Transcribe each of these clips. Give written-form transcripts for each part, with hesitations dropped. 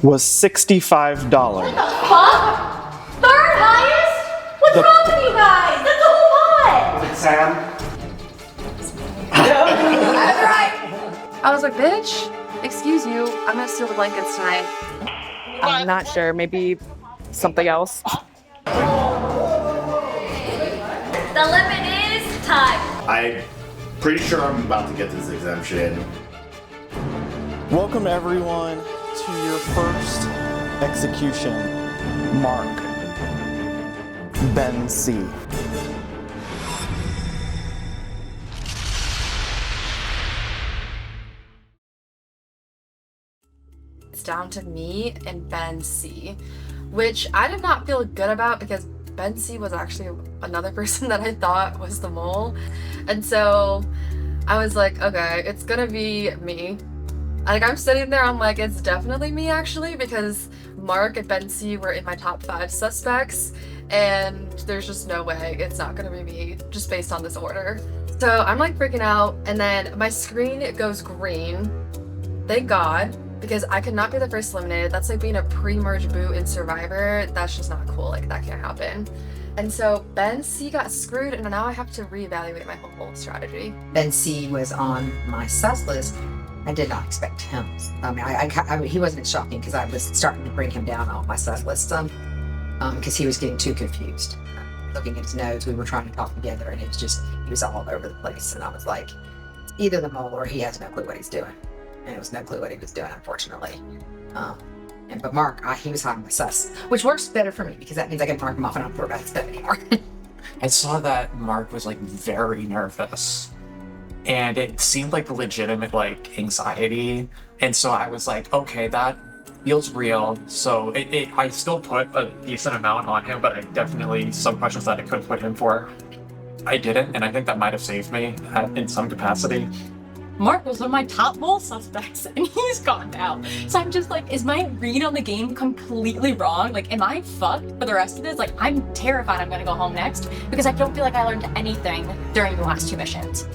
was $65. What the fuck? Third highest? What's wrong with you guys? That's the whole pot! Was it Sam? That's right! I was like, bitch, excuse you, I'm gonna steal the blankets tonight. I'm not sure, maybe something else. The limit is time. I'm pretty sure I'm about to get this exemption. Welcome everyone to your first execution. Mark. Ben C. It's down to me and Ben C, which I did not feel good about because Ben C was actually another person that I thought was the mole. And so I was like, okay, it's gonna be me. Like, I'm sitting there, I'm like, it's definitely me actually, because Mark and Ben C were in my top 5 suspects, and there's just no way it's not gonna be me, just based on this order. So I'm like freaking out, and then my screen goes green. Thank God, because I could not be the first eliminated. That's like being a pre-merge boot in Survivor. That's just not cool, like that can't happen. And so Ben C got screwed, and now I have to reevaluate my whole strategy. Ben C was on my sus list. I did not expect him. I mean, he wasn't shocking because I was starting to bring him down on my sus list because he was getting too confused. Looking at his notes, we were trying to talk together, and it was just, he was all over the place. And I was like, either the mole or he has no clue what he's doing. And it was no clue what he was doing, unfortunately. But Mark, he was high on my sus, which works better for me because that means I can mark him off and I don't worry about his stuff anymore. I saw that Mark was like very nervous. And it seemed like legitimate like anxiety, and so I was like, okay, that feels real. So I still put a decent amount on him, but I definitely some questions that I could put him for, I didn't, and I think that might have saved me in some capacity. Mark was one of my top mole suspects, and he's gone now. So I'm just like, is my read on the game completely wrong? Like, am I fucked for the rest of this? Like, I'm terrified I'm gonna go home next because I don't feel like I learned anything during the last 2 missions.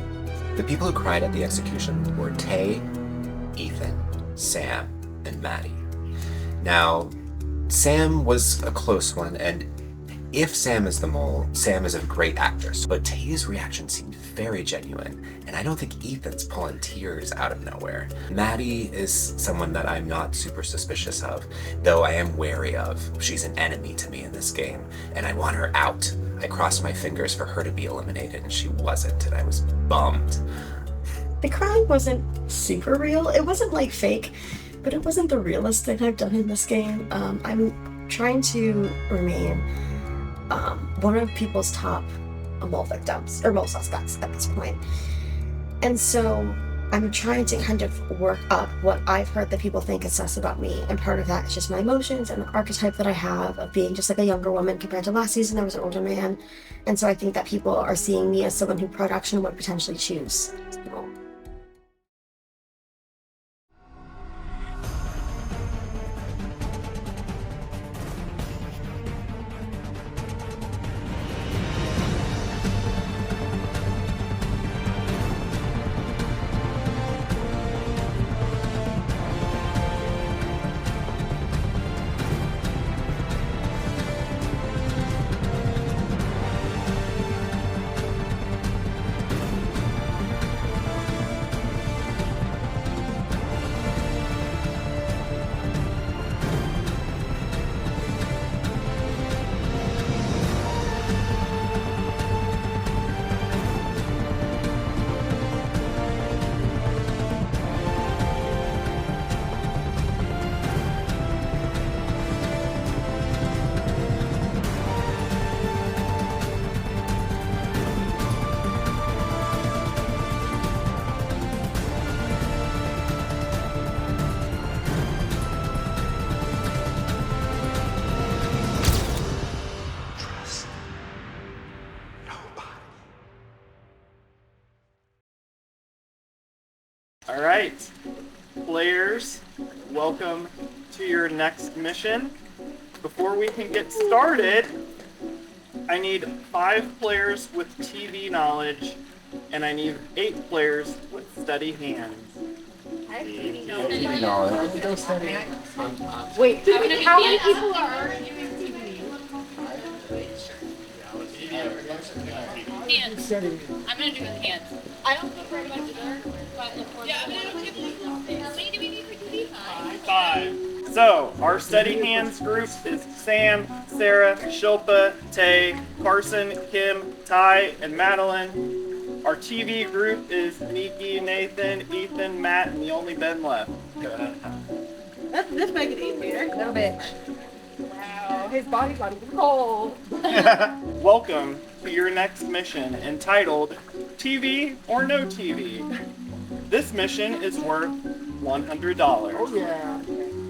The people who cried at the execution were Tay, Ethan, Sam, and Maddie. Now, Sam was a close one, and if Sam is the mole, Sam is a great actress, but Tay's reaction seemed very genuine, and I don't think Ethan's pulling tears out of nowhere. Maddie is someone that I'm not super suspicious of, though I am wary of. She's an enemy to me in this game, and I want her out. I crossed my fingers for her to be eliminated, and she wasn't, and I was bummed. The crying wasn't super real. It wasn't like fake, but it wasn't the realest thing I've done in this game. I'm trying to remain one of people's top mole victims, or mole suspects at this point. And so I'm trying to kind of work up what I've heard that people think is sus about me, and part of that is just my emotions and the archetype that I have of being just like a younger woman compared to last season I was an older man. And so I think that people are seeing me as someone who production would potentially choose. All right, players, welcome to your next mission. Before we can get started, I need 5 players with TV knowledge, and I need 8 players with steady hands. I Wait, how many people are Hands. I'm gonna do with hands. I don't know for everybody either, but yeah, I'm gonna do with hands. How many do we need for TV time? 5. So, our steady hands group is Sam, Sarah, Shilpa, Tay, Carson, Kim, Ty, and Madeline. Our TV group is Nikki, Nathan, Ethan, Matt, and the only Ben left. Let's make it easier. Little bitch. Wow, his body's like cold. Welcome to your next mission entitled TV or No TV. This mission is worth $100. Oh yeah.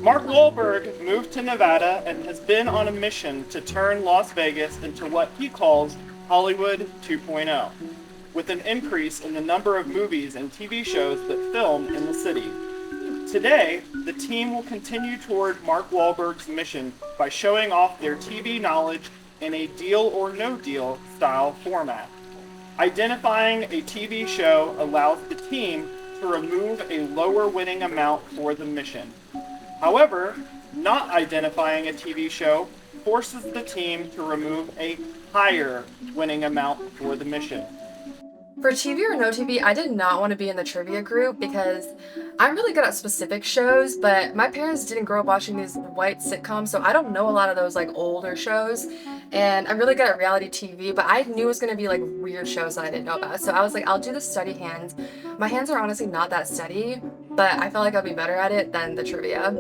Mark Wahlberg moved to Nevada and has been on a mission to turn Las Vegas into what he calls Hollywood 2.0, with an increase in the number of movies and TV shows that film in the city. Today, the team will continue toward Mark Wahlberg's mission by showing off their TV knowledge in a deal or no deal style format. Identifying a TV show allows the team to remove a lower winning amount for the mission. However, not identifying a TV show forces the team to remove a higher winning amount for the mission. For TV or no TV, I did not want to be in the trivia group because I'm really good at specific shows, but my parents didn't grow up watching these white sitcoms, so I don't know a lot of those like older shows. And I'm really good at reality TV, but I knew it was going to be like weird shows that I didn't know about. So I was like, I'll do the steady hands. My hands are honestly not that steady, but I felt like I'd be better at it than the trivia.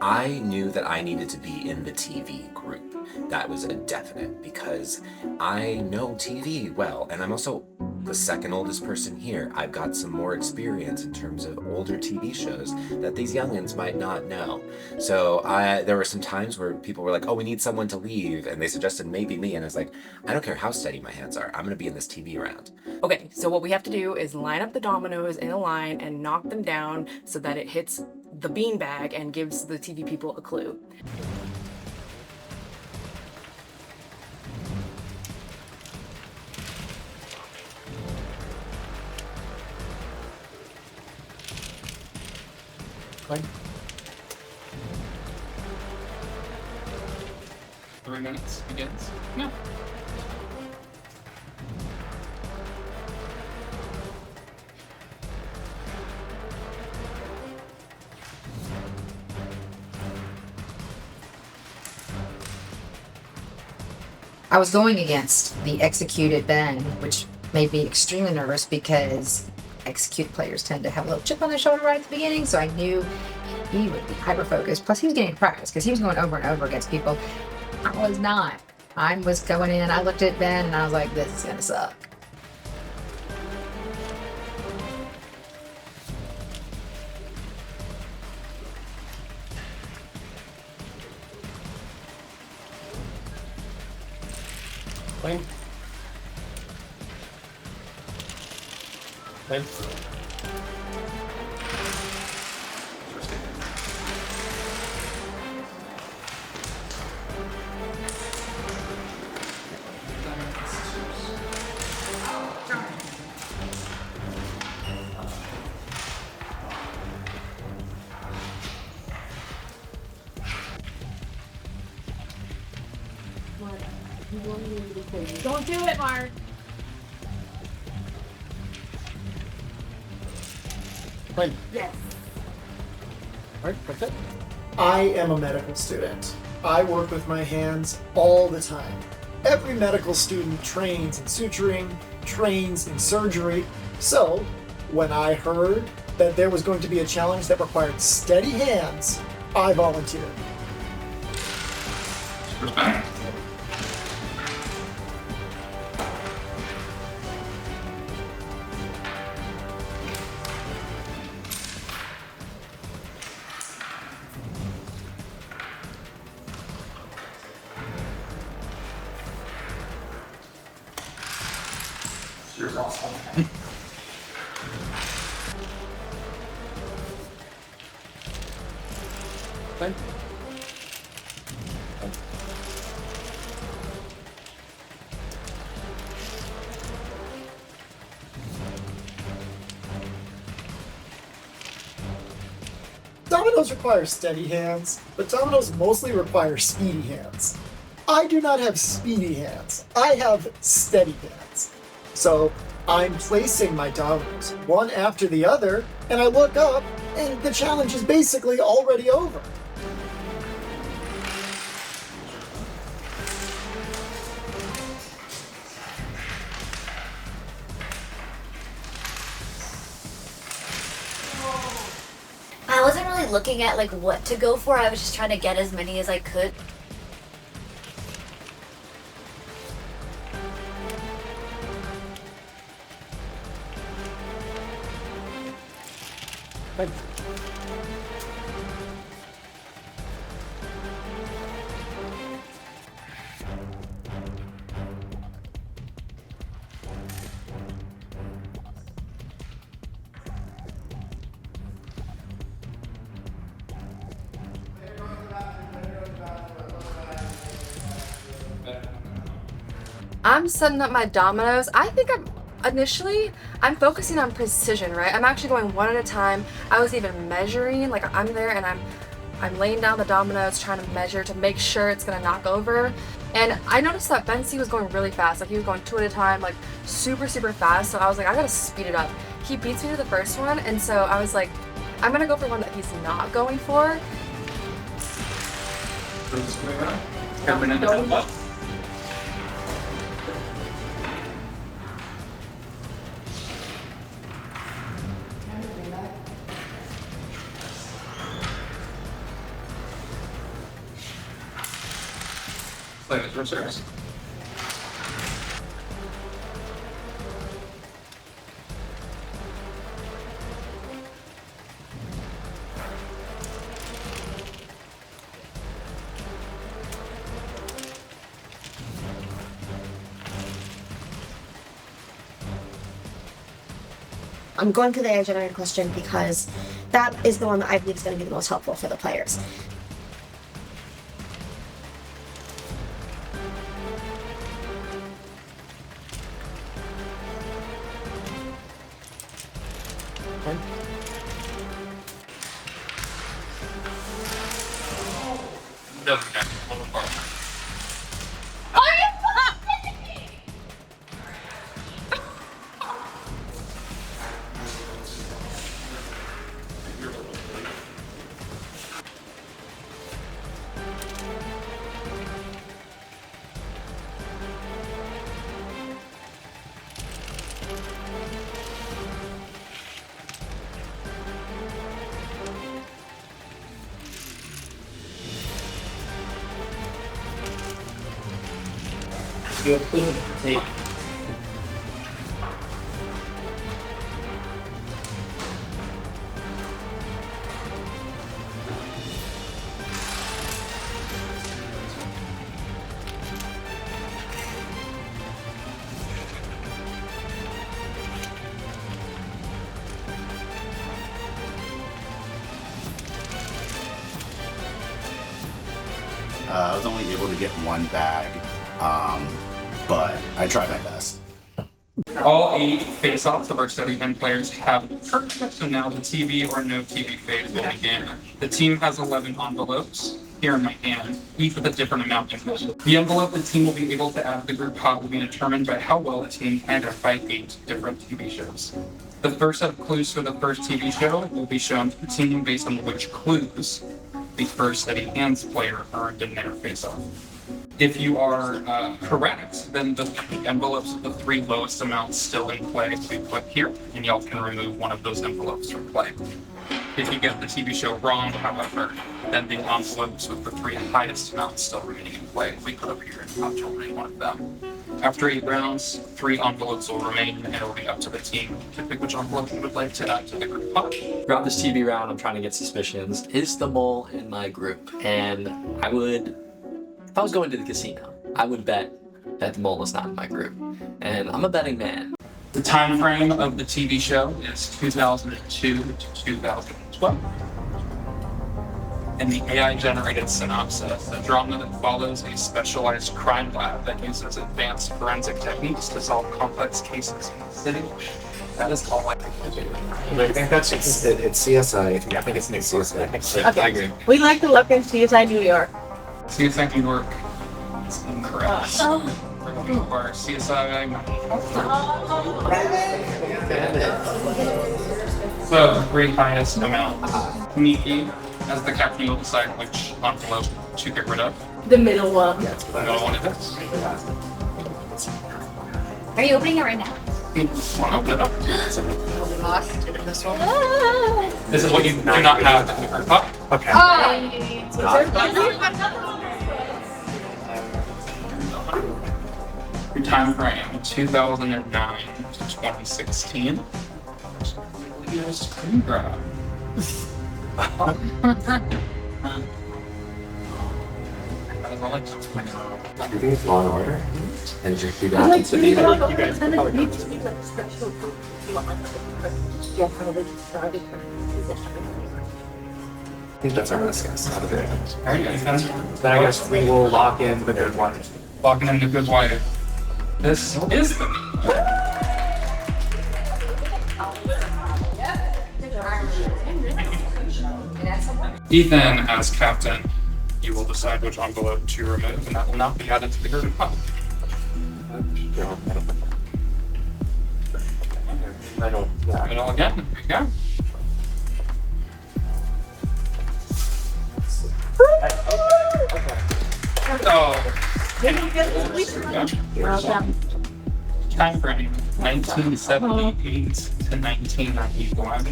I knew that I needed to be in the TV group. That was a definite because I know TV well, and I'm also the second oldest person here. I've got some more experience in terms of older TV shows that these youngins might not know. So there were some times where people were like, oh, we need someone to leave, and they suggested maybe me, and I was like, I don't care how steady my hands are. I'm going to be in this TV round. Okay, so what we have to do is line up the dominoes in a line and knock them down so that it hits the beanbag and gives the TV people a clue. Fine. 3 minutes begins. No. I was going against the executed Ben, which made me extremely nervous because execute players tend to have a little chip on their shoulder right at the beginning, so I knew he would be hyper-focused. Plus, he was getting practice because he was going over and over against people. I was not. I was going in, I looked at Ben, and I was like, this is going to suck. Fine. Fine. Don't do it, Mark. Fine. Yes. Alright, that's it. I am a medical student. I work with my hands all the time. Every medical student trains in suturing, trains in surgery. So, when I heard that there was going to be a challenge that required steady hands, I volunteered. You're awesome. Fine. Dominoes require steady hands, but dominoes mostly require speedy hands. I do not have speedy hands. I have steady hands. So I'm placing my dominoes one after the other, and I look up, and the challenge is basically already over. I wasn't really looking at like what to go for. I was just trying to get as many as I could. I'm setting up my dominoes. I think I'm focusing on precision, right? I'm actually going one at a time. I was even measuring, like I'm there and I'm laying down the dominoes, trying to measure to make sure it's gonna knock over. And I noticed that Ben C was going really fast. Like he was going two at a time, like super, super fast. So I was like, I gotta speed it up. He beats me to the first one. And so I was like, I'm gonna go for one that he's not going for. Service. I'm going through the AI generated question because that is the one that I believe is going to be the most helpful for the players. You include take. I was only able to get one bag, but I tried my best. All 8 face-offs of our study end players have occurred, so now the TV or no TV phase will begin. The team has 11 envelopes here in my hand, each with a different amount of them. The envelope the team will be able to add to the group pot will be determined by how well the team can identify 8 different TV shows. The first set of clues for the first TV show will be shown to the team based on which clues the first steady hands player earned in their face-off. If you are correct, then the envelopes of the 3 lowest amounts still in play will be put here, and y'all can remove one of those envelopes from play. If you get the TV show wrong, however, then the envelopes with the 3 highest amounts still remaining in play will be put up here and not to eliminate one of them. After 8 rounds, 3 envelopes will remain, and it will be up to the team to pick which envelope you would like to add to the group pot. Throughout this TV round, I'm trying to get suspicions. Is the mole in my group? And if I was going to the casino, I would bet that the mole is not in my group. And I'm a betting man. The time frame of the TV show is 2002 to 2012. In the AI-generated synopsis, a drama that follows a specialized crime lab that uses advanced forensic techniques to solve complex cases in the city. That is all I think that's It's CSI. Yeah, I think it's new. CSI. I agree. We like to look in CSI New York. CSI New York is incorrect. We're looking for CSI. So, the three highest amount. Nikki, as the captain, will decide which envelope to get rid of. The middle one. The middle one it is. Are you opening it right now? Want to open it up? Lost this one. This is what you do not have in your cup. Okay. Your time frame, 2009 to 2016. Your screen grab. That is all I can. You think it's Law and Order? And just do that. I think that's our best guess out of it. Alright, guys. Then I guess we will lock in the good one. Locking in the good wife. This is the Ethan, as captain, you will decide which envelope to remove, and that will not be added to the group. Middle again. There you go. Oh. Time frame 1978 to 1991.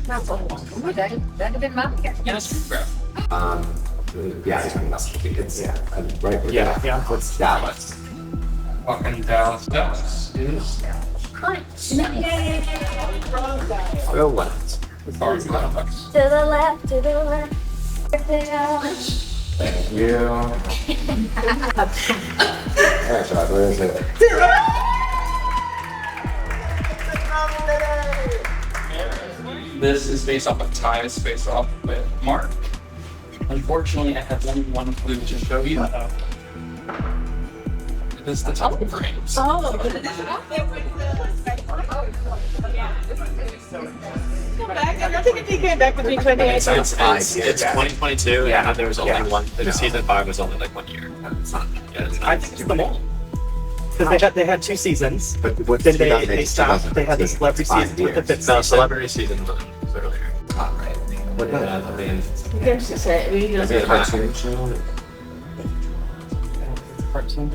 That didn't matter. Yes, grab. Yeah, it's right. Yeah. What's Dallas? Walking Dallas. Dallas is Go left. far as left. To the left, to the left. Thank you. Alright, Shad, where is it? This is based off of ties, based off with Mark. Unfortunately, I have only one clue to show you. It is the top frames. Come back. I think if he came back between 2018. It's 2022, and there was only one. Season 5 was only like 1 year. It's not. Yeah, it's not. I think it's the mole. Because they had 2 seasons. But what's Then they stopped. They had the celebrity season with the 5th No, season. celebrity season was earlier. Not right. What I mean, You can just say we is just it a cartoon show? Cartoon.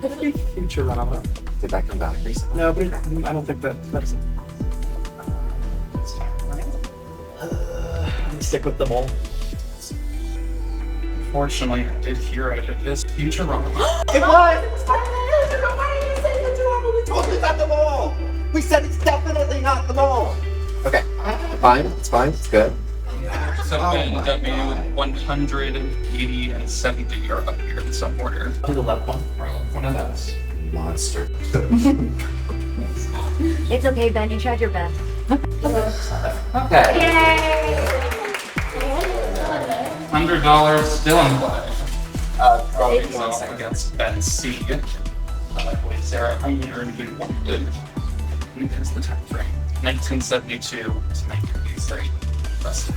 Could it be Futurama? Did that come back recently? No, but I don't think that's it. Stick with the mole. Unfortunately, I did hear it. It is Futurama. It was! We told you it's not the mole! We said it's definitely not the mole! Okay, fine. It's fine. It's good. So Ben, that made it with 180 and 70 are up here in some order. To the left one. One of those. Monster. It's okay, Ben. You tried your best. Okay. Yay! $100 still in play. Dropping off against Ben C. With Sarah, I'm here to do one good. And here's the time frame 1972 to 1983. That's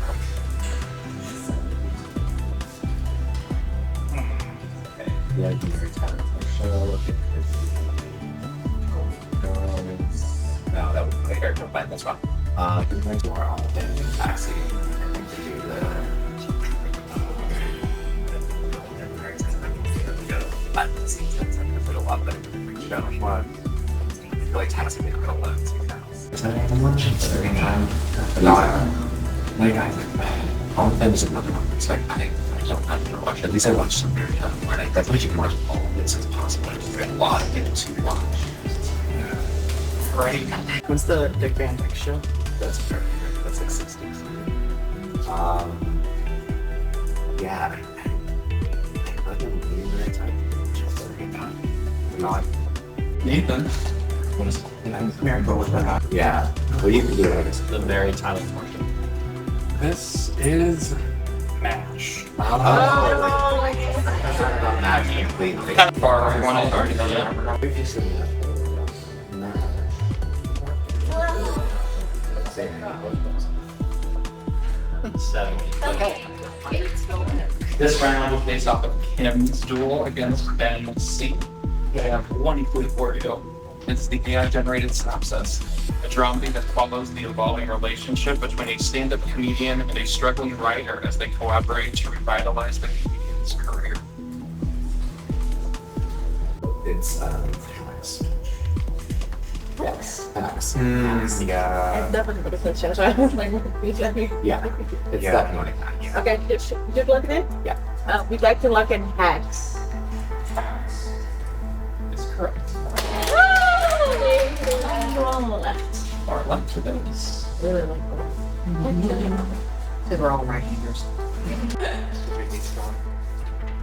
Yeah, your talent show. No, that would be later. No, but that's wrong. Good night more on the taxi. I think to do the. But seasons I'm gonna put a lot better than the show. I feel like taxi made a little less. Is that anyone? Every time. No, like all the things that nothing it's like I don't watch. At least I watched some very where I definitely can watch all of this as possible. There's a lot of things to watch. right. What's the Dick Van Dyke show? That's very good. That's like 60s. Yeah. I don't know the right time. Not. Nathan. What is it? Miracle with that. Yeah. Well, you can do it. The Mary Tyler portion. This is MASH. Completely. How far are we want to This round is based off of Kim's duel against Ben C. I have one clue for you. It's the AI-generated synopsis, a drama that follows the evolving relationship between a stand-up comedian and a struggling writer as they collaborate to revitalize the comedian's career. It's Pax. Yeah. I've never heard of this show, so I was like, Yeah. It's definitely Pax. Okay, just look at it? Yeah. We'd like to look in hacks. It's correct. On the left. Far left it is. Really like that. Because we're all right-handers.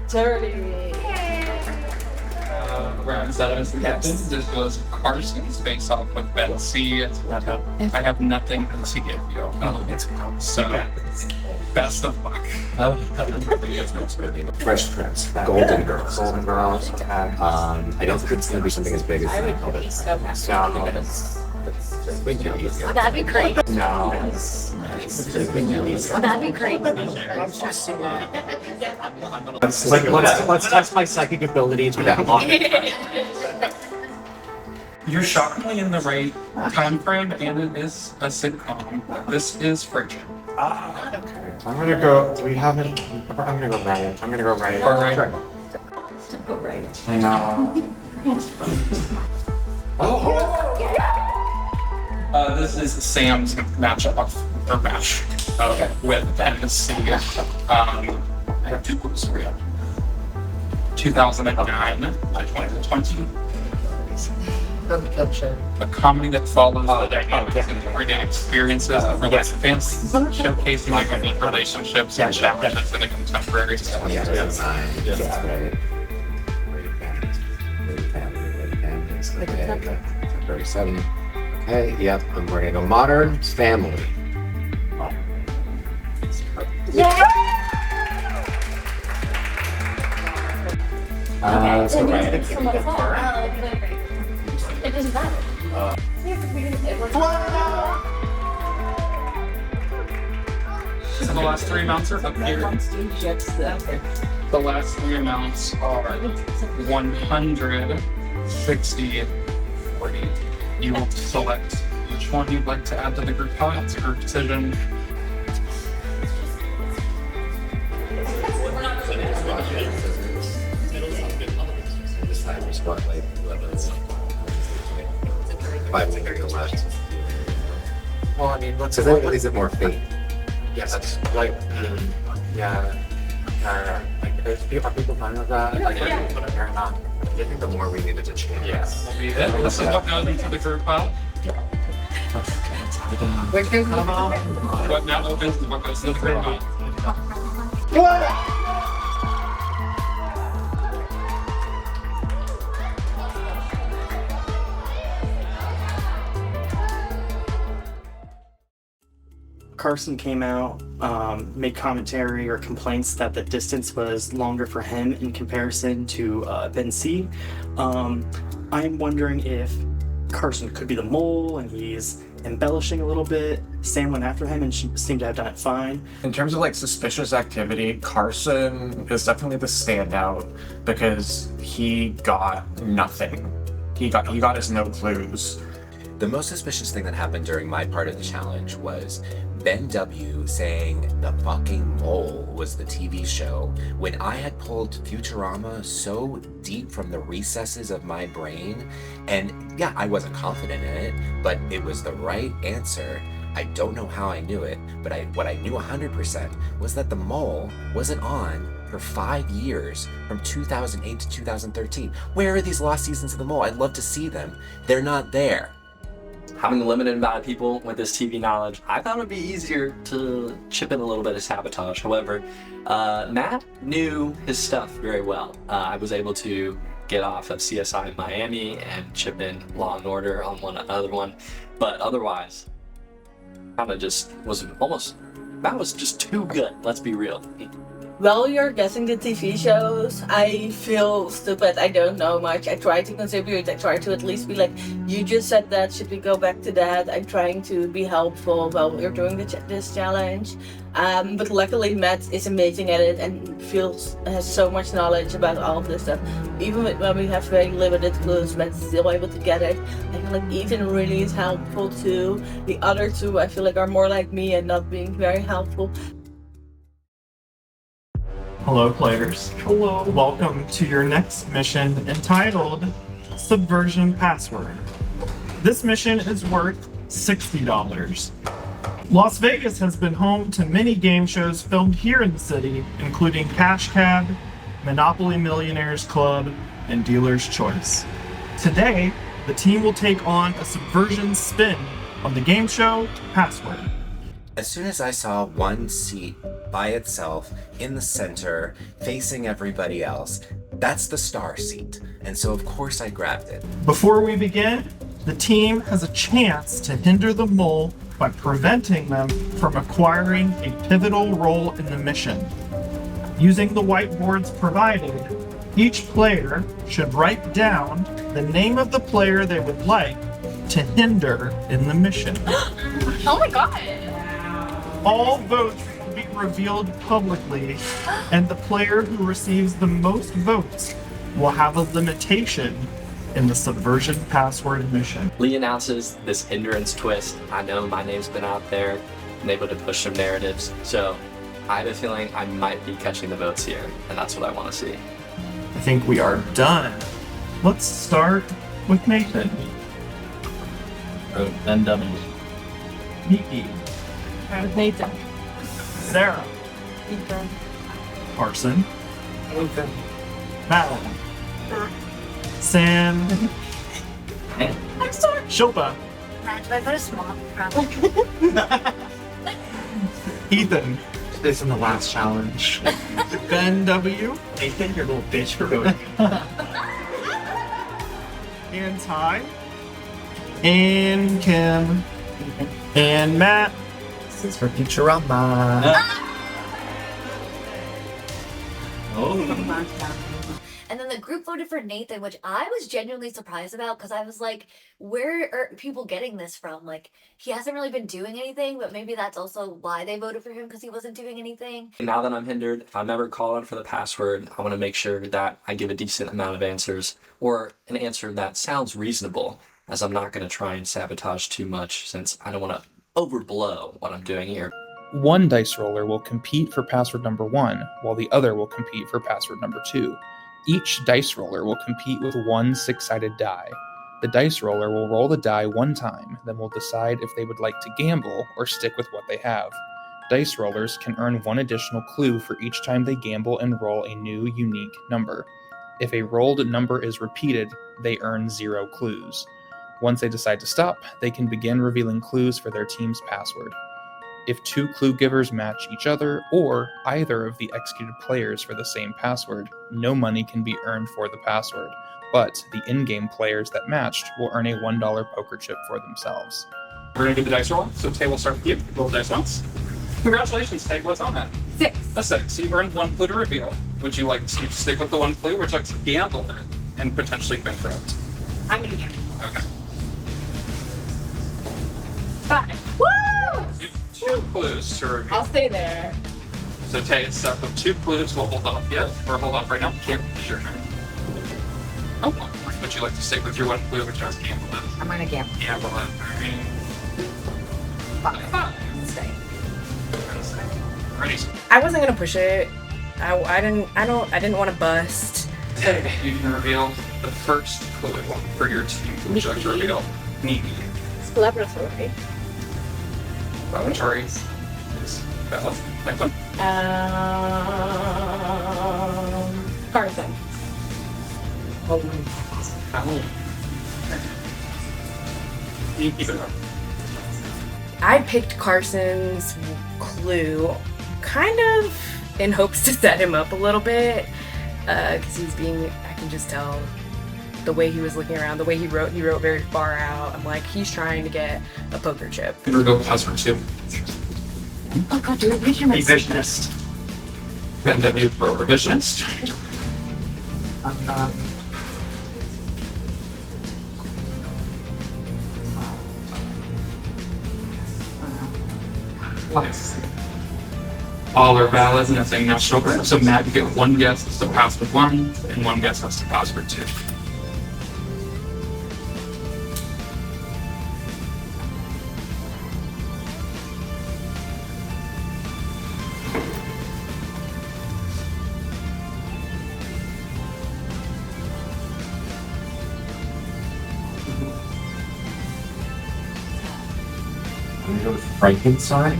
30. Round 7 is the captain. This was Carson's face off with Ben C. I have nothing to give you. So, best of luck. Fresh Prince, Golden Girls. Golden Girls. I don't think it's gonna be something as big as That'd be great. No. That'd be great. Let's test my psychic abilities with that long. You're shockingly in the right time frame, and it is a sitcom. This is Frigid. I'm gonna go. I'm gonna go right. I'm gonna go right. All right. Go right. I know. This is Sam's matchup or match with Ben C. I have two clues for you. 2009 to 2020. A comedy that follows the dynamics and everyday experiences of real life families, showcasing the unique relationships and challenges in a contemporary society. Very 7. Okay, yep, and we're gonna go Modern Family. Let's go right. It doesn't matter. So the last three amounts are up here. The last three amounts are 100, 60, 40. You will select which one you'd like to add to the group pot. It's a group decision. Well, I mean, what's Is it more fate? Yes, it's like, yeah. Like, are people fine with that? Like, or not? I think the more we needed to change. Yes. That'll be it. This is what goes into the group pot. What now opens is what goes into the group pot. Carson came out, made commentary or complaints that the distance was longer for him in comparison to Ben C. I'm wondering if Carson could be the mole and he's embellishing a little bit. Sam went after him and seemed to have done it fine. In terms of like suspicious activity, Carson is definitely the standout because he got nothing. He got us no clues. The most suspicious thing that happened during my part of the challenge was Ben W. saying the fucking mole was the TV show when I had pulled Futurama so deep from the recesses of my brain. And yeah, I wasn't confident in it, but it was the right answer. I don't know how I knew it, but what I knew 100% was that the mole wasn't on for 5 years, from 2008 to 2013. Where are these lost seasons of the mole? I'd love to see them. They're not there. Having a limited amount of people with this TV knowledge, I thought it would be easier to chip in a little bit of sabotage. However, Matt knew his stuff very well. I was able to get off of CSI Miami and chip in Law and Order on another one, but otherwise, kind of just was almost That was just too good, let's be real. While you're guessing the TV shows, I feel stupid. I don't know much. I try to contribute. I try to at least be like, you just said that. Should we go back to that? I'm trying to be helpful while we're doing this challenge. But luckily, Matt is amazing at it and has so much knowledge about all of this stuff. Even when we have very limited clues, Matt's still able to get it. I feel like Ethan really is helpful too. The other two, I feel like, are more like me and not being very helpful. Hello, players. Hello. Welcome to your next mission entitled Subversion Password. This mission is worth $60. Las Vegas has been home to many game shows filmed here in the city, including Cash Cab, Monopoly Millionaires Club, and Dealer's Choice. Today, the team will take on a subversion spin on the game show Password. As soon as I saw one seat by itself in the center, facing everybody else, that's the star seat. And so of course I grabbed it. Before we begin, the team has a chance to hinder the mole by preventing them from acquiring a pivotal role in the mission. Using the whiteboards provided, each player should write down the name of the player they would like to hinder in the mission. Oh my god! All votes will be revealed publicly, and the player who receives the most votes will have a limitation in the Subversion Password mission. Lee announces this hindrance twist. I know my name's been out there and able to push some narratives, so I have a feeling I might be catching the votes here, and that's what I want to see. I think we are done. Let's start with Nathan. NW. Miki. Nathan. Sarah. Ethan. Carson. Ethan. Madeline. Sam. I'm sorry. Shilpa. Matt, do I put a small problem? Ethan. This is the last challenge. Ben W. Nathan, you're a little bitch for voting. And Ty. And Kim. And Matt. This is for Futurama. And then the group voted for Nathan, which I was genuinely surprised about because I was like, where are people getting this from? Like, he hasn't really been doing anything, but maybe that's also why they voted for him because he wasn't doing anything. Now that I'm hindered, if I'm ever calling for the password, I want to make sure that I give a decent amount of answers, or an answer that sounds reasonable, as I'm not going to try and sabotage too much since I don't want to overblow what I'm doing here. One dice roller will compete for password number 1, while the other will compete for password number 2. Each dice roller will compete with one 6-sided die. The dice roller will roll the die one time, then will decide if they would like to gamble or stick with what they have. Dice rollers can earn one additional clue for each time they gamble and roll a new, unique number. If a rolled number is repeated, they earn 0 clues. Once they decide to stop, they can begin revealing clues for their team's password. If 2 clue givers match each other, or either of the executed players for the same password, no money can be earned for the password, but the in-game players that matched will earn a $1 poker chip for themselves. We're gonna do the dice roll. So Tay, we'll start with you. Roll the dice once. Congratulations, Tay. What's on that? 6. A 6. So you've earned 1 clue to reveal. Would you like to stick with the 1 clue, or would you like to gamble it and potentially bankrupt? I'm gonna gamble. Okay. 5. Woo! You have 2 clues to reveal. I'll stay there. So Tay is stuck with 2 clues. We'll hold off yet, or hold off right now. Can't be sure. Oh, would you like to stick with your 1 clue, or just gamble it? I'm gonna gamble. Gamble it. All right. 5. Stay. Ready? I wasn't gonna push it. I didn't want to bust. Tay, you can reveal the first clue for your team. Would you like to reveal? Neat. It's laboratory. Laboratory is valid. Next one. Carson. You keep it up. I picked Carson's clue kind of in hopes to set him up a little bit, because I can just tell the way he was looking around, the way he wrote very far out. I'm like, he's trying to get a poker chip. Reveal password 2. Oh god, do revisionist. Revisionist. And then you throw revisionist. All are valid, nothing now sugar. So Matt, you get one guess has to pass with 1, and one guess has to pass with 2. I'm gonna go with Frankenstein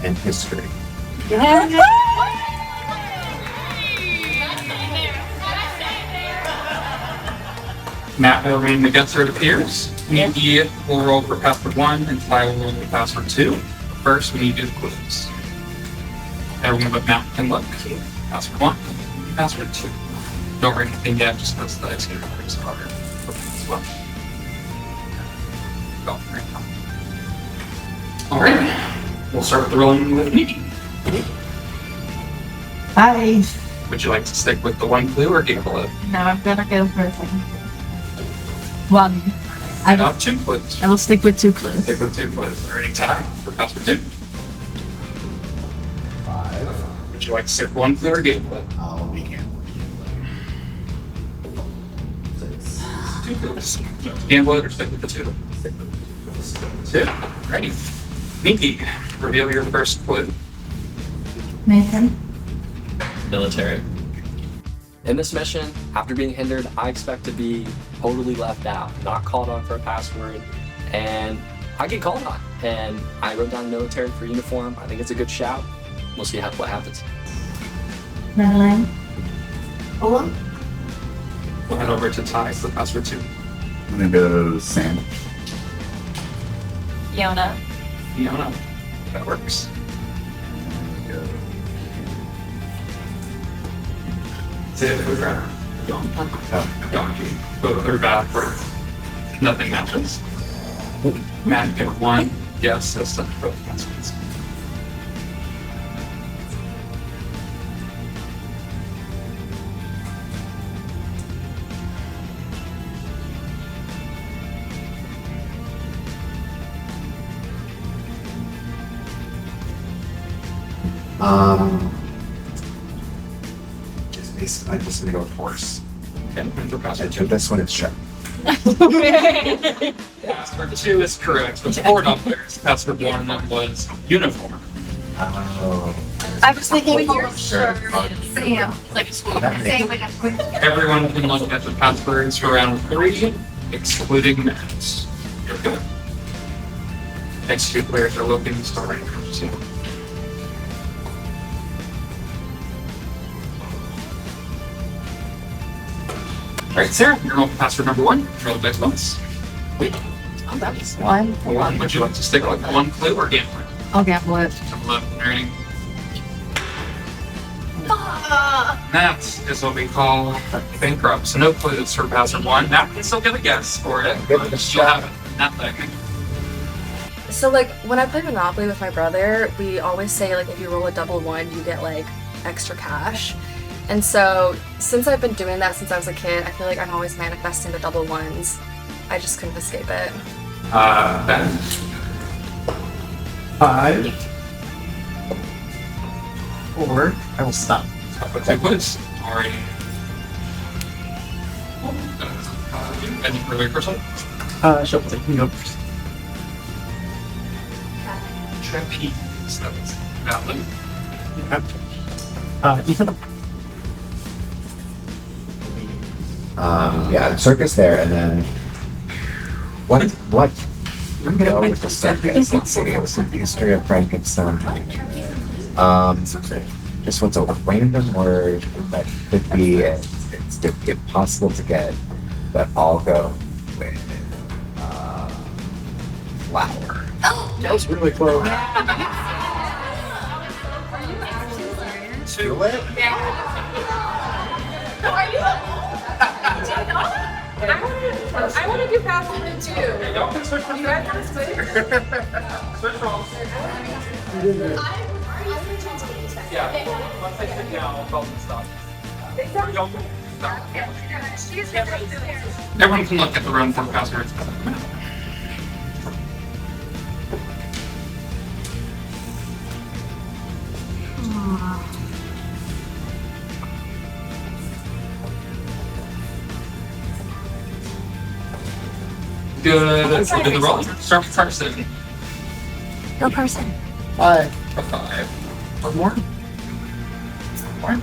and history. Matt will remain the guesser, it appears. Nikki will roll for password 1, and Ty will roll for password 2. First, we need to do the clues. Everyone but Matt can look. Password 1, password 2. Don't write anything yet, just because the dice here is harder as well. Go, right now. Alright, we'll start with the rolling with Nikki. Hi. Would you like to stick with the 1 clue or gamble it? No, I'm gonna go for a second. 1. I got 2 clues. I will stick with 2 clues. Stick with 2 clues. Already time for password 2. 5. Would you like to stick with 1 clue or gamble it? I'll be gambling. 6. 2 clues. Gamble it or stick with the 2? 2. Ready. Nikki, reveal your first clue. Nathan. Military. In this mission, after being hindered, I expect to be totally left out, not called on for a password, and I get called on. And I wrote down military for uniform. I think it's a good shout. We'll see what happens. Madeline. We'll head over to Ty for password 2. I'm gonna go Sam. Fiona. Fiona. That works. Say it for round. Donkey. Both are backwards. Nothing matches. Matt, pick 1 guess as to both passwords. I'm just gonna go with horse. And for I password 2. took this one, it's check. Password 2 is correct. There's 4 numbers. Password 1 was uniform. Oh. I was thinking with your Sure. Sam. Like school. Same like a quick. Everyone can look at the passwords for round 3, excluding Matt. You're good. Next 2 players are looking to start round 2. Alright, Sarah, you're rolling password number 1. Roll the dice once. Wait. Oh, that's 1. Would you like to stick with 1 clue or gamble it? I'll gamble it. Ready? That is what we call bankrupt. So no clues for password 1. Matt can still get a guess for it. Give it a You'll have it. That thing. So like when I play Monopoly with my brother, we always say like if you roll a double 1, you get like extra cash. And so since I've been doing that since I was a kid, I feel like I'm always manifesting the double 1s. I just couldn't escape it. Ben. 5. 4. I will stop. Stop with 2 clues. Alright. Any further person? Sure, you can go first. Trapeze. That was valid. Ethan. Yeah, circus there, and then what? I'm gonna go with the circus. Let's see. What's the history of Frankenstein? Just what's a random word that could be it's impossible to get, but I'll go with flower. That was really close. I want to do password too. Y'all can switch You guys want to switch? Switch roles. Yeah. Once I sit down, I'll tell them to stop. Y'all can stop. Everyone can look at the run for passwords. Good. Let's do the roll. Start with person. Go person. 5. A 5. One more. One.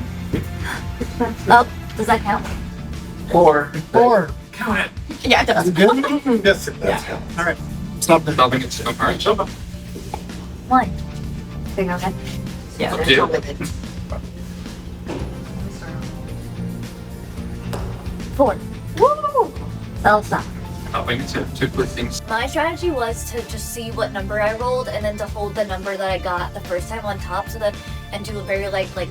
Oh, does that count? 4. Count it. Yeah, it does. Is it good? Yes, it does. All right. Stop the Solving it. All right, show them. 1. Figure okay. Yeah. Up to you. 4. Woo! That'll stop. Helping to quick things. My strategy was to just see what number I rolled and then to hold the number that I got the first time on top so that and do a very light throw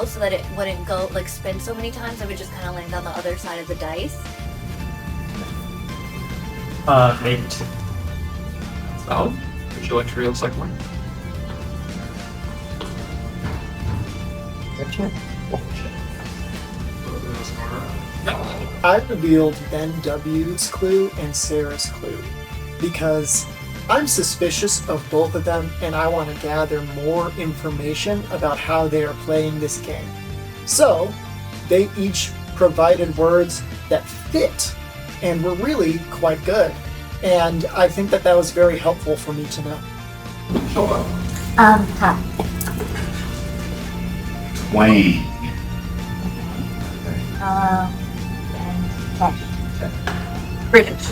so that it wouldn't go spin so many times. It would just kind of land on the other side of the dice. 8. So, would you like to reveal the second one? I revealed Ben W's clue and Sarah's clue because I'm suspicious of both of them and I want to gather more information about how they are playing this game. So, they each provided words that fit and were really quite good. And I think that was very helpful for me to know. Hi. Wayne. British.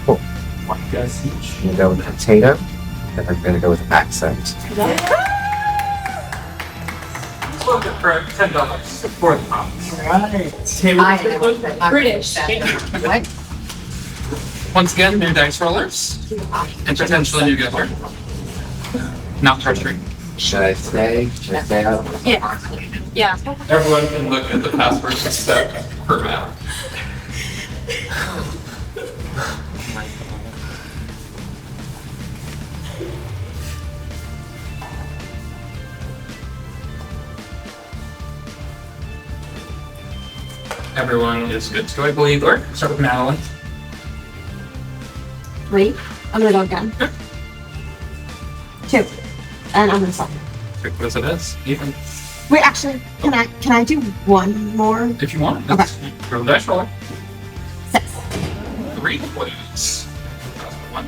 Cool. One guess each. I'm gonna go with potato, and I'm gonna go with accent. Look at for $10 for the pounds. British. What? Once again, new dice rollers and potentially new gift card. Not frustrating. Should I say? Out? Yeah. Everyone can look at the passwords except for Matt. Everyone is good to go, I believe. Or start with Madeline. Wait, I'm gonna go again. 2. And I'm gonna stop. Pick as it is. Even Wait, actually, can I do one more? if you want. Okay. Throw the dice roller. 6. 3, please. One.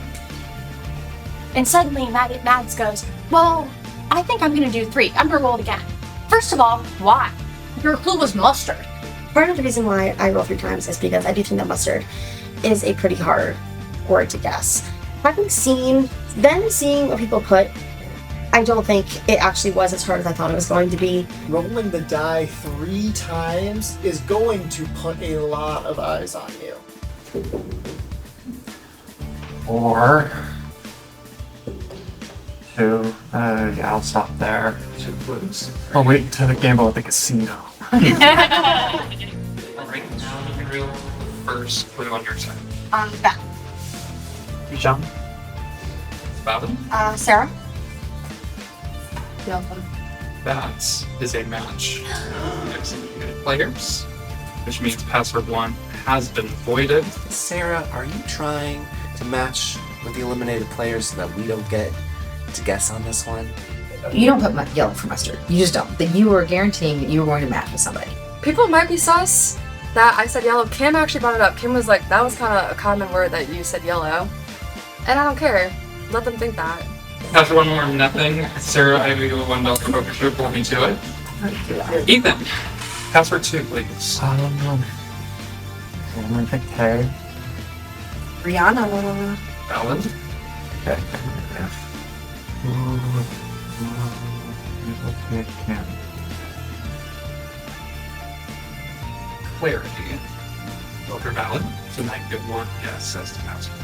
And suddenly Mads goes, well, I think I'm gonna do 3. I'm gonna roll it again. First of all, why? Your clue was mustard. Part of the reason why I roll 3 times is because I do think that mustard is a pretty hard word to guess. Having seeing what people put, I don't think it actually was as hard as I thought it was going to be. Rolling the die 3 times is going to put a lot of eyes on you. Or 2. Yeah, I'll stop there. 2 clues. I'll wait until the gamble at the casino. Right now, you can reveal the first clue on your side. Beth. John? Bowden? Sarah. That is a match. Executed players, which means password 1 has been voided. Sarah, are you trying to match with the eliminated players so that we don't get to guess on this one? You don't put yellow for mustard. You just don't. That you were guaranteeing that you were going to match with somebody. People might be sus that I said yellow. Kim actually brought it up. Kim was like, that was kind of a common word that you said yellow. And I don't care. Let them think that. After one more nothing, Sarah, I give you a $1 poker chip. Hold me to it. Ethan, password 2, please. I don't know. I'm gonna pick K. Rihanna. Bowden. Okay. Okay, Kim. Clarity. Both are valid, so now you get 1 guess as to password.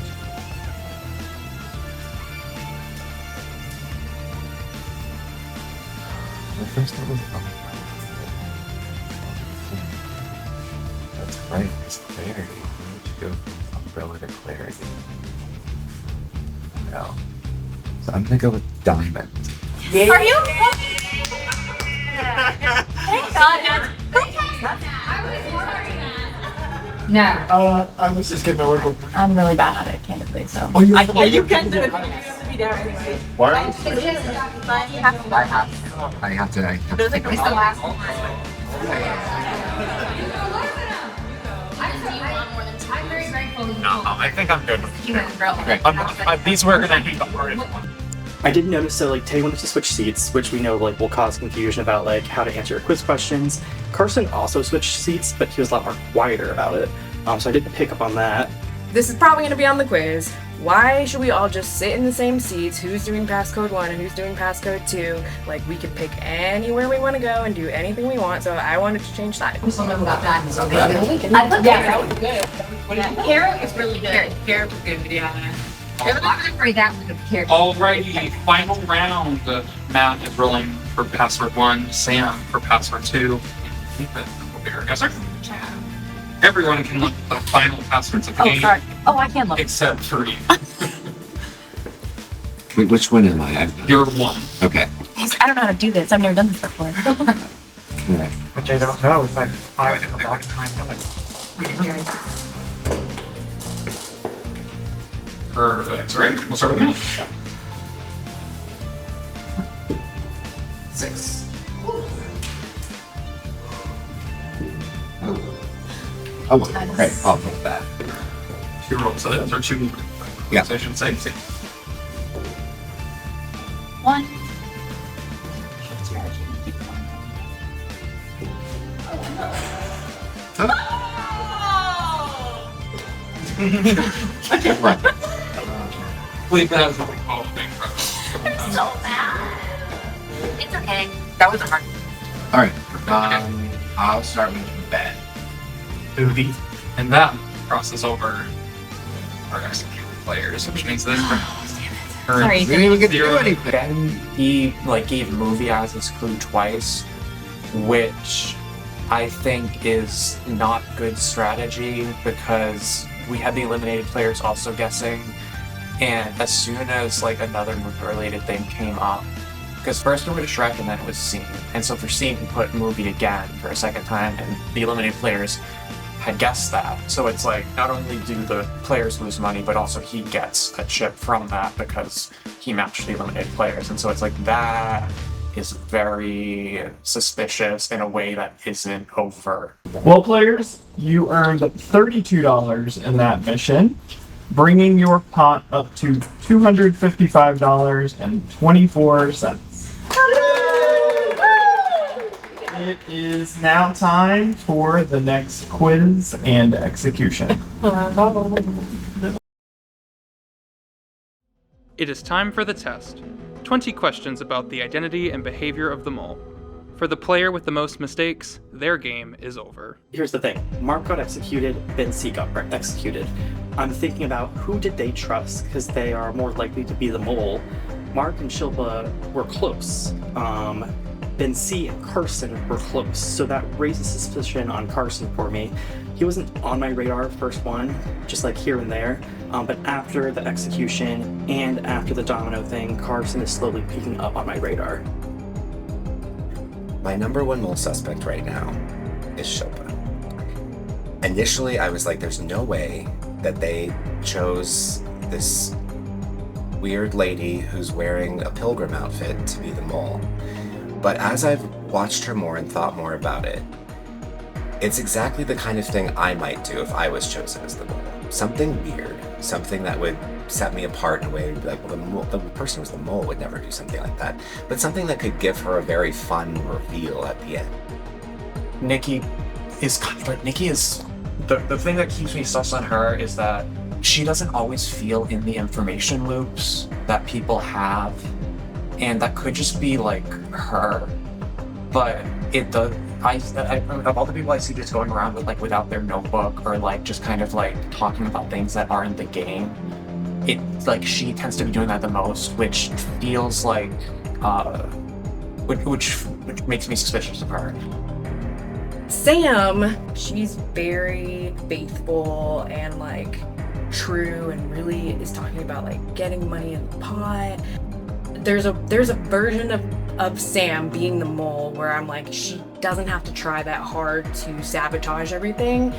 The first one was Right, it's clarity. Why would you go from umbrella to clarity? No. So I'm gonna go with diamond. Yeah. Are you? Thank God. No. I was just getting my work. I'm really bad at it, candidly. So Oh, you can do it. Be there anyway. What? I have to. It's the last one. I'm very grateful. No, I think I'm good. Okay. These were gonna be the hardest one. I did notice that like Tay wanted to switch seats, which we know like will cause confusion about like how to answer your quiz questions. Carson also switched seats, but he was a lot more quieter about it. So I didn't pick up on that. This is probably going to be on the quiz. Why should we all just sit in the same seats? Who's doing passcode 1 and who's doing passcode 2? Like, we could pick anywhere we want to go and do anything we want, so I wanted to change that. I put Carrot was good. Carrot is really good. Carrot was good, yeah. Alrighty, final round. Matt is rolling for password 1, Sam for password 2. Ethan will be our guesser. Everyone can look at the final passwords of the game. Sorry. Oh, I can look. Except for you. Wait, which one am I? You're 1. Okay. I don't know how to do this. I've never done this before. Okay. Which I don't know. It's like 5 in the back of time. Perfect. Right? We'll start with you. 6. Oh, great. I'll take that. 2 rolls. So those are 2. Yeah. So I should say. 1. Believe that is what we call bankrupt. So bad. It's okay. That was hard. All right. I'll start with Ben. Movie. And that crosses over our executed players, which means this Sorry, We didn't even get to do 0. anything. Ben, he like gave movie as his clue twice, which I think is not good strategy because we had the eliminated players also guessing, and as soon as like another movie related thing came up, because first it was Shrek and then it was Scene, and so for Scene he put movie again for a second time, and the eliminated players had guessed that. So it's like not only do the players lose money, but also he gets a chip from that because he matched the eliminated players, and so it's like that is very suspicious in a way that isn't overt. Well, players, you earned $32 in that mission, bringing your pot up to $255.24. It is now time for the next quiz and execution. It is time for the test. 20 questions about the identity and behavior of the mole. For the player with the most mistakes, their game is over. Here's the thing. Mark got executed, Ben C got executed. I'm thinking about who did they trust because they are more likely to be the mole. Mark and Shilpa were close. Ben C and Carson were close, so that raises suspicion on Carson for me. He wasn't on my radar first one, just like here and there, but after the execution and after the domino thing, Carson is slowly picking up on my radar. My number 1 mole suspect right now is Shilpa. Initially, I was like, there's no way that they chose this weird lady who's wearing a pilgrim outfit to be the mole. But as I've watched her more and thought more about it, it's exactly the kind of thing I might do if I was chosen as the mole. Something weird, something that would set me apart in a way, like, well, the person who's the mole would never do something like that, but something that could give her a very fun reveal at the end. Nikki is kind of like, Nikki is, the thing that keeps me sus on her is that she doesn't always feel in the information loops that people have, and that could just be like her, but it does. I of all the people I see just going around with like without their notebook or like just kind of like talking about things that aren't the game, it like she tends to be doing that the most, which feels like which makes me suspicious of her. Sam, she's very faithful and like true and really is talking about like getting money in the pot. There's a version of Sam being the mole where I'm like, she doesn't have to try that hard to sabotage everything.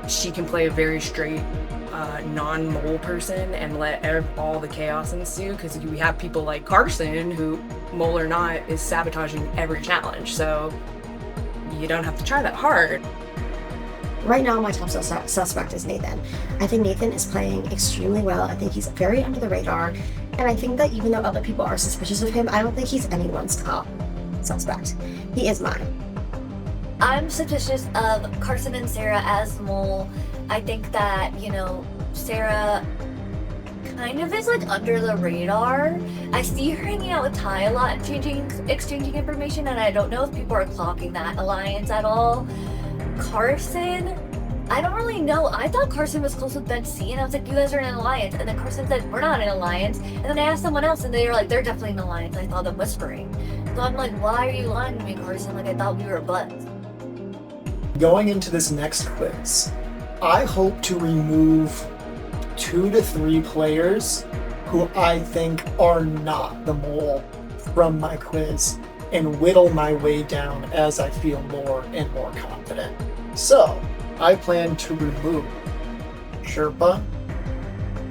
She can play a very straight non-mole person and let all the chaos ensue, because we have people like Carson who, mole or not, is sabotaging every challenge, so you don't have to try that hard. Right now, my top suspect is Nathan. I think Nathan is playing extremely well. I think he's very under the radar. And I think that even though other people are suspicious of him, I don't think he's anyone's top suspect. He is mine. I'm suspicious of Carson and Sarah as mole. I think that, Sarah kind of is like under the radar. I see her hanging out with Ty a lot and exchanging information, and I don't know if people are clocking that alliance at all. Carson, I don't really know. I thought Carson was close with Ben C, and I was like, you guys are in an alliance. And then Carson said, we're not in an alliance. And then I asked someone else, and they were like, they're definitely in an alliance. I saw them whispering. So I'm like, why are you lying to me, Carson? Like, I thought we were buds. Going into this next quiz, I hope to remove 2 to 3 players who I think are not the mole from my quiz and whittle my way down as I feel more and more confident. So, I plan to remove Sherpa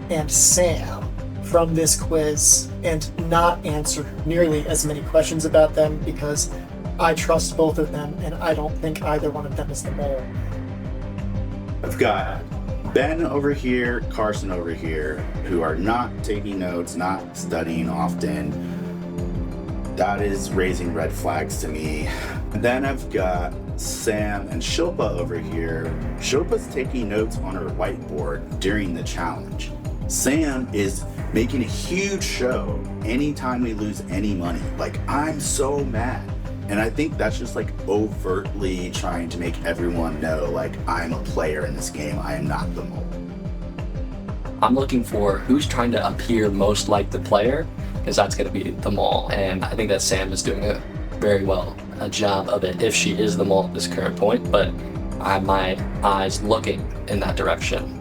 and Sam from this quiz and not answer nearly as many questions about them, because I trust both of them and I don't think either one of them is the mole. I've got Ben over here, Carson over here, who are not taking notes, not studying often. That is raising red flags to me. And then I've got Sam and Shilpa over here. Shilpa's taking notes on her whiteboard during the challenge. Sam is making a huge show anytime we lose any money. Like, I'm so mad. And I think that's just like overtly trying to make everyone know, like, I'm a player in this game. I am not the mole. I'm looking for who's trying to appear most like the player, because that's going to be the mole. And I think that Sam is doing a very well a job of it if she is the mole at this current point, but I have my eyes looking in that direction.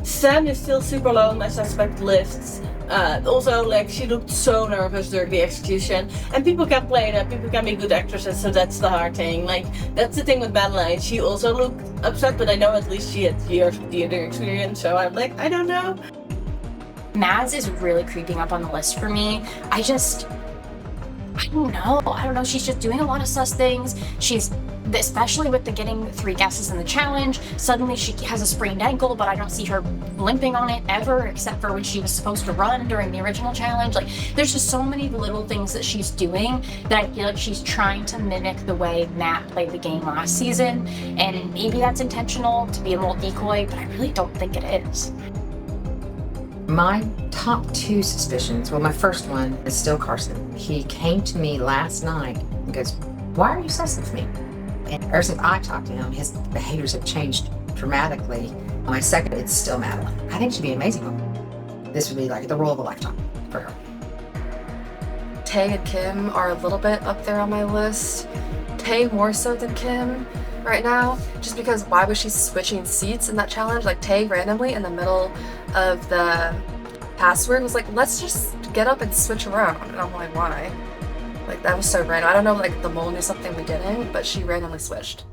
Sam is still super low on my suspect lists. Also, like, she looked so nervous during the execution, and people can play that, people can be good actresses, so that's the hard thing. Like, that's the thing with Madeline. She also looked upset, but I know at least she had years of theater experience, so I'm like, I don't know. Maz is really creeping up on the list for me. I don't know. She's just doing a lot of sus things. She's, especially with the getting 3 guesses in the challenge, suddenly she has a sprained ankle, but I don't see her limping on it ever, except for when she was supposed to run during the original challenge. Like, there's just so many little things that she's doing that I feel like she's trying to mimic the way Matt played the game last season, and maybe that's intentional to be a little decoy, but I really don't think it is. My top 2 suspicions, well, my first one is still Carson. He came to me last night and goes, why are you sus of me? And ever since I talked to him, his behaviors have changed dramatically. My second, it's still Madeline. I think she'd be an amazing woman. This would be like the role of a lifetime for her. Tay and Kim are a little bit up there on my list. Tay more so than Kim right now, just because why was she switching seats in that challenge? Like, Tay randomly in the middle of the password was like, let's just get up and switch around. And I'm like, why? Like, that was so random. I don't know, like, the mole knew something we didn't, but she randomly switched.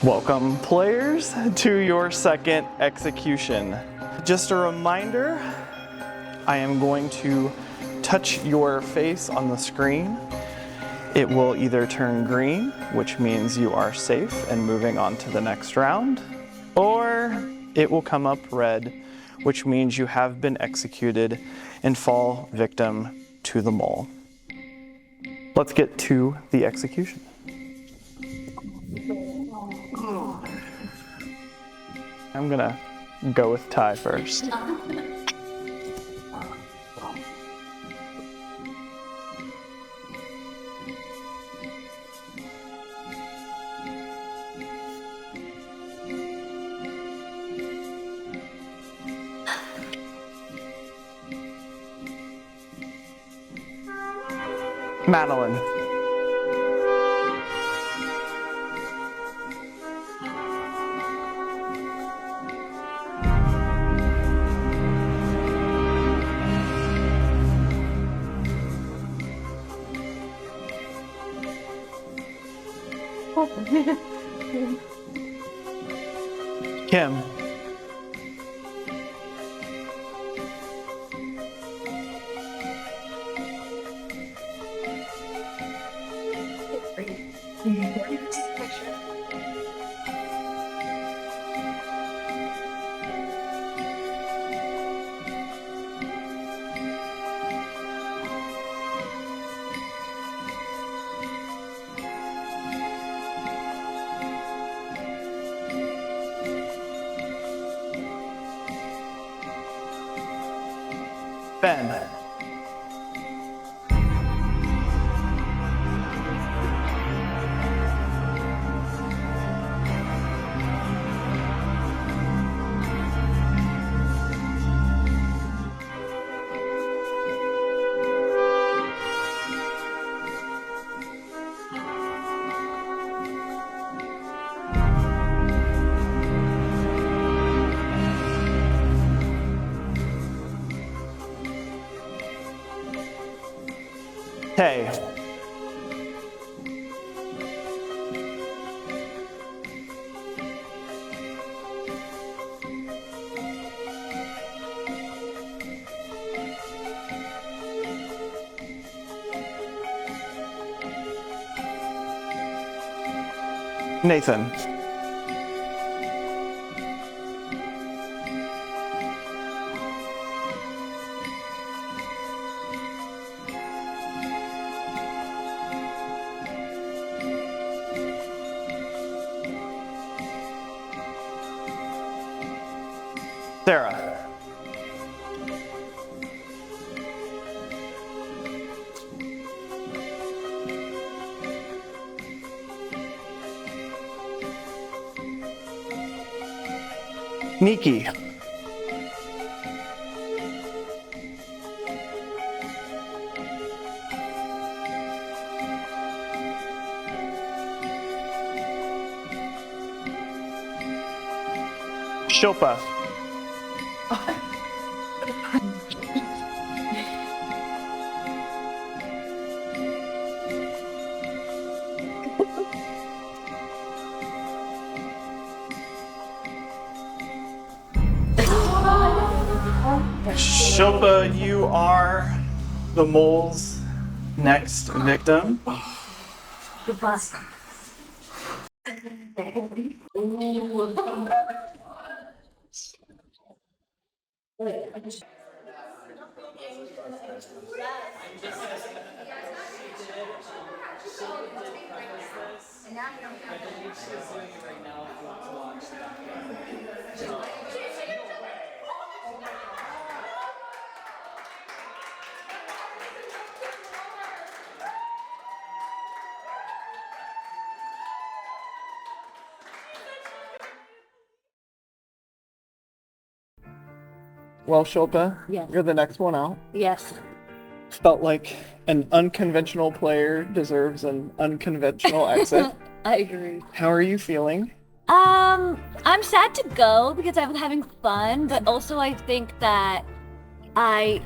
Welcome, players, to your second execution. Just a reminder, I am going to touch your face on the screen. It will either turn green, which means you are safe and moving on to the next round, or it will come up red, which means you have been executed and fall victim to the mole. Let's get to the execution. I'm gonna go with Ty first. Madeline. Kim. Ben. Tay. Nathan. Sarah. Nikki. Shilpa. Shilpa, you are the mole's next victim. Goodbye. Well, Shilpa, Yes. you're the next one out. Yes. Felt like an unconventional player deserves an unconventional exit. I agree. How are you feeling? I'm sad to go because I was having fun, but also I think that I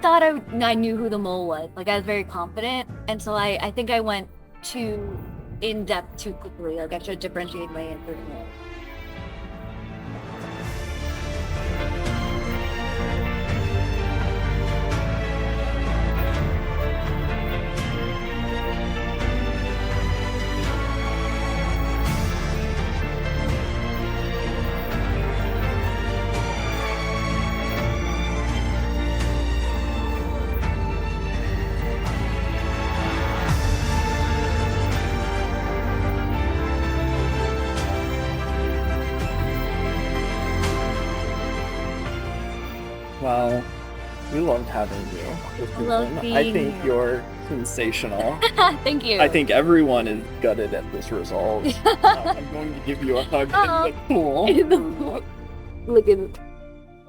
thought I knew who the mole was. Like, I was very confident, and so I think I went too in depth too quickly. Like, I should differentiate my answer more. Well, we loved having you this I love season. being I think here. you're sensational. Thank you. I think everyone is gutted at this result. I'm going to give you a hug in the pool. Look at it.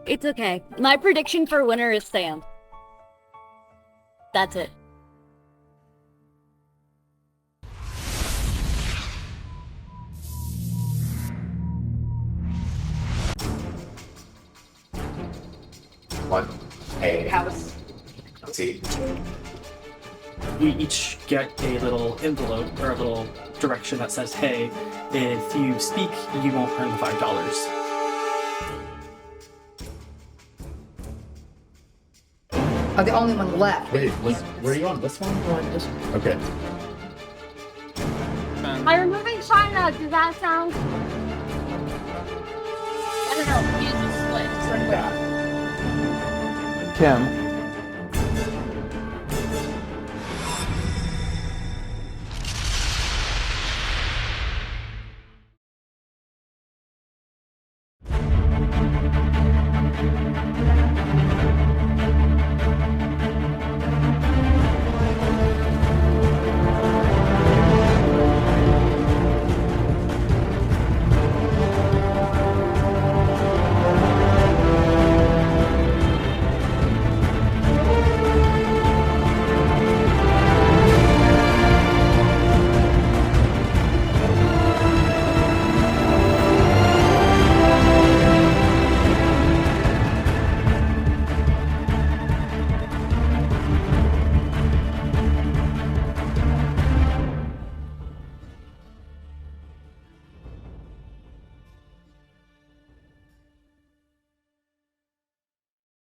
It's okay. My prediction for winner is Sam. That's it. One. Hey. House. Let's see. We each get a little envelope or a little direction that says, hey, if you speak, you won't earn the $5. I'm the only one left. Wait, where are you on? This one? Or on this one? Okay. I'm removing China. Does that sound? I don't know. He's just split. Kim,